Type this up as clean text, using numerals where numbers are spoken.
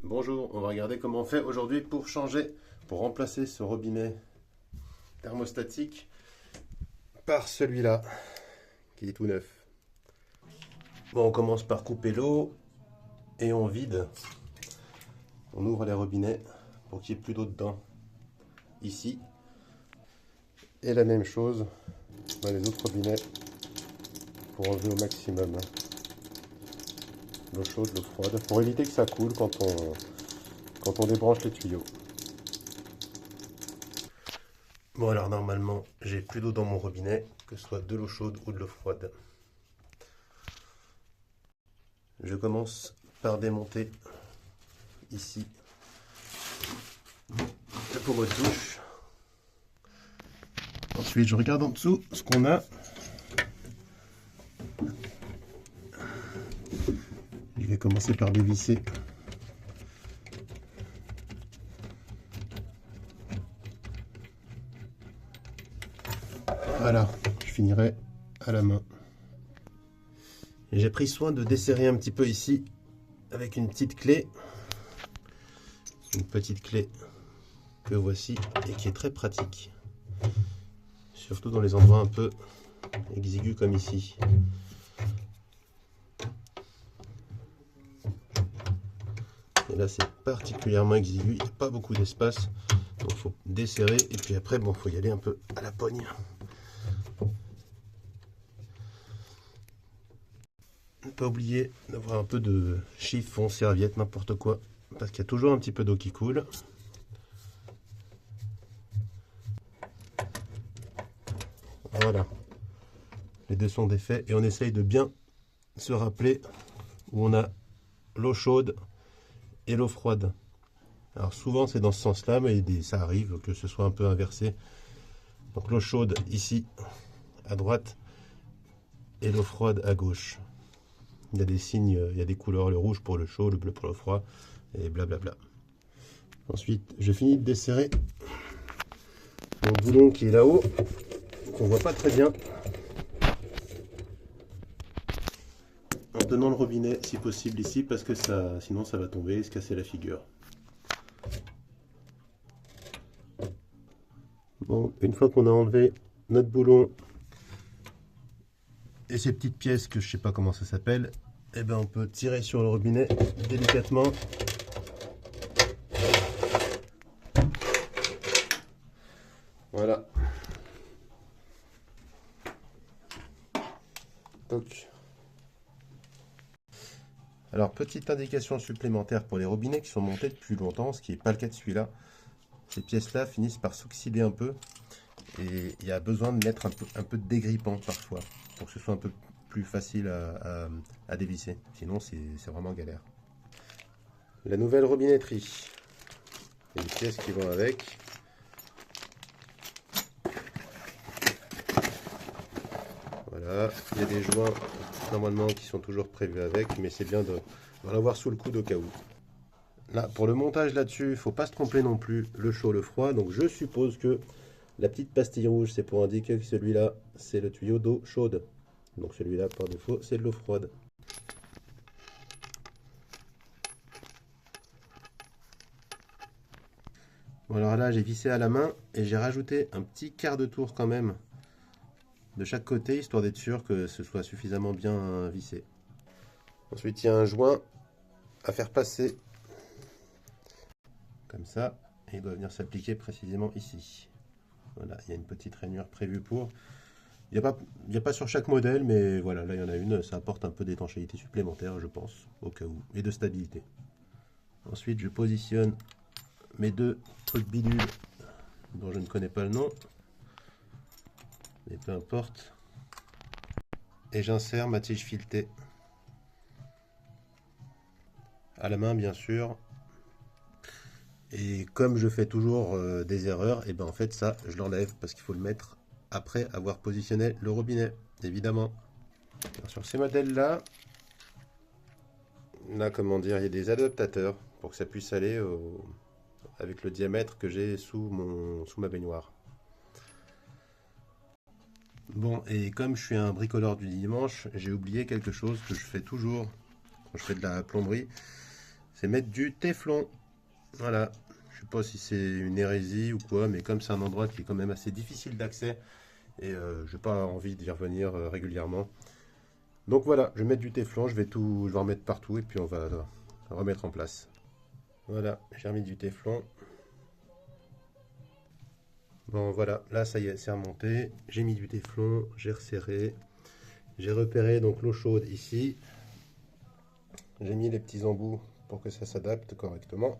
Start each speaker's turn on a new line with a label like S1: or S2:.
S1: Bonjour, on va regarder comment on fait aujourd'hui pour remplacer ce robinet thermostatique par celui-là qui est tout neuf. Bon, on commence par couper l'eau et on vide. On ouvre les robinets pour qu'il n'y ait plus d'eau dedans. Ici. Et la même chose dans les autres robinets pour enlever au maximum l'eau chaude, l'eau froide, pour éviter que ça coule quand on débranche les tuyaux. Bon, alors normalement j'ai plus d'eau dans mon robinet, que ce soit de l'eau chaude ou de l'eau froide. Je commence par démonter ici le pommeau de douche. Ensuite je regarde en dessous ce qu'on a. Je vais commencer par dévisser voilà, je finirai à la main. J'ai pris soin de desserrer un petit peu ici avec une petite clé que voici et qui est très pratique, surtout dans les endroits un peu exigus comme ici. Et là c'est particulièrement exigu, il n'y a pas beaucoup d'espace, donc il faut desserrer et puis après bon, faut y aller un peu à la pogne. Ne pas oublier d'avoir un peu de chiffon, serviette, n'importe quoi, parce qu'il y a toujours un petit peu d'eau qui coule. Voilà, les deux sont défaits et on essaye de bien se rappeler où on a l'eau chaude et l'eau froide. Alors souvent c'est dans ce sens-là, mais ça arrive que ce soit un peu inversé. Donc l'eau chaude ici à droite et l'eau froide à gauche. Il y a des signes, il y a des couleurs, le rouge pour le chaud, le bleu pour le froid, et blablabla. Ensuite, je finis de desserrer mon boulon qui est là-haut, qu'on voit pas très bien. En tenant le robinet, si possible, ici, parce que sinon ça va tomber et se casser la figure. Bon, une fois qu'on a enlevé notre boulon et ces petites pièces que je sais pas comment ça s'appelle, et ben on peut tirer sur le robinet délicatement. Voilà. Donc. Alors, petite indication supplémentaire pour les robinets qui sont montés depuis longtemps, ce qui n'est pas le cas de celui-là. Ces pièces-là finissent par s'oxyder un peu et il y a besoin de mettre un peu de dégrippant parfois pour que ce soit un peu plus facile à dévisser. Sinon, c'est vraiment galère. La nouvelle robinetterie. Il y a des pièces qui vont avec. Voilà, il y a des joints normalement qui sont toujours prévus avec, mais c'est bien d'en avoir sous le coude au cas où. Là, pour le montage là-dessus, il ne faut pas se tromper non plus, le chaud, le froid. Donc je suppose que la petite pastille rouge, c'est pour indiquer que celui-là, c'est le tuyau d'eau chaude. Donc celui-là, par défaut, c'est de l'eau froide. Bon, alors là, j'ai vissé à la main et j'ai rajouté un petit quart de tour quand même de chaque côté, histoire d'être sûr que ce soit suffisamment bien vissé. Ensuite, il y a un joint à faire passer comme ça, et il doit venir s'appliquer précisément ici. Voilà, il y a une petite rainure prévue pour. Il n'y a pas sur chaque modèle, mais voilà, là il y en a une, ça apporte un peu d'étanchéité supplémentaire, je pense, au cas où, et de stabilité. Ensuite, je positionne mes deux trucs bidules dont je ne connais pas le nom, mais peu importe. Et j'insère ma tige filetée à la main, bien sûr. Et comme je fais toujours des erreurs, et ben en fait ça, je l'enlève parce qu'il faut le mettre après avoir positionné le robinet, évidemment. Alors, sur ces modèles-là, là, comment dire, il y a des adaptateurs pour que ça puisse aller avec le diamètre que j'ai sous ma baignoire. Bon, et comme je suis un bricoleur du dimanche, j'ai oublié quelque chose que je fais toujours quand je fais de la plomberie, c'est mettre du téflon. Voilà, je sais pas si c'est une hérésie ou quoi, mais comme c'est un endroit qui est quand même assez difficile d'accès, et j'ai pas envie d'y revenir régulièrement. Donc voilà, je vais mettre du téflon, je vais en mettre partout, et puis on va remettre en place. Voilà, j'ai remis du téflon. Bon voilà, là ça y est, c'est remonté. J'ai mis du téflon, j'ai resserré. J'ai repéré donc l'eau chaude ici. J'ai mis les petits embouts pour que ça s'adapte correctement.